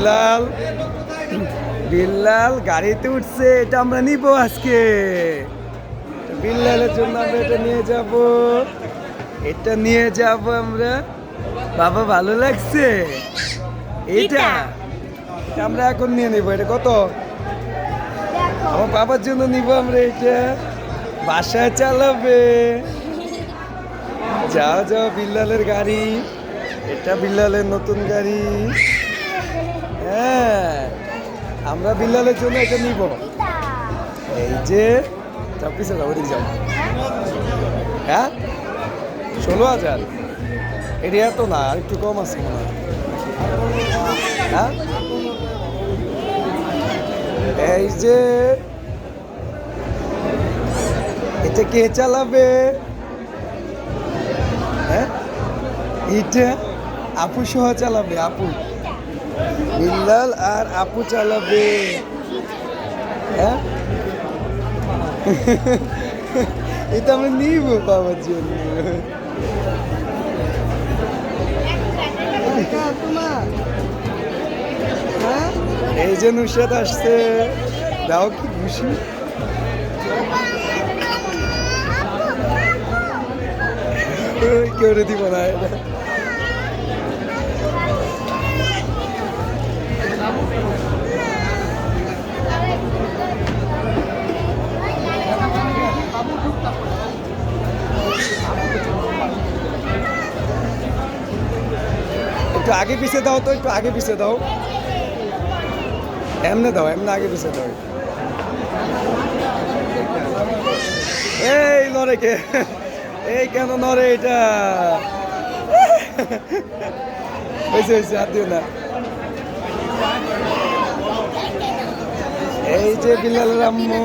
বিল্লাল বিল্লাল গাড়িতে উঠছে, এটা আমরা নিব আজকে। বিল্লালের জন্য আমরা এটা নিয়ে যাব, এটা নিয়ে যাব আমরা। বাবা ভালো লাগছে এটা, আমরা এখন নিয়ে নিব। এটা কত? আমার বাবার জন্য নিব আমরা এটা, বাসায় চালাবে। যাও যাও, বিল্লালের গাড়ি, এটা বিল্লালের নতুন গাড়ি। হ্যাঁ, আমরা বিল্লালের জন্য এটা নিব। এই যে যাও, পিছিয়ে যাও, ওদিকে যাও। হ্যাঁ, 16,000। এটা এত না, আর একটু কম আছে মনে হয়। হ্যাঁ, এই যে এটা কে চালাবে? হ্যাঁ, এটা আপু সহ চালাবে, আপু। বিল্লাল আর আপু চালাবে। হ্যাঁ, এটা আমরা নিব বাবার জন্য। এই যে নুসরাত আসছে, দাও কি খুশি। কেউ দিব না এটা। একটু আগে পিছিয়ে দাও তো, একটু আগে পিছিয়ে দাও। এমনে দাও, এমনি আগে পিছিয়ে দাও। এই নরে কে, এই কেন নরে এটা? হয়েছে হয়েছে, আর দিও না। এই যে বিল্লালের আম্মু।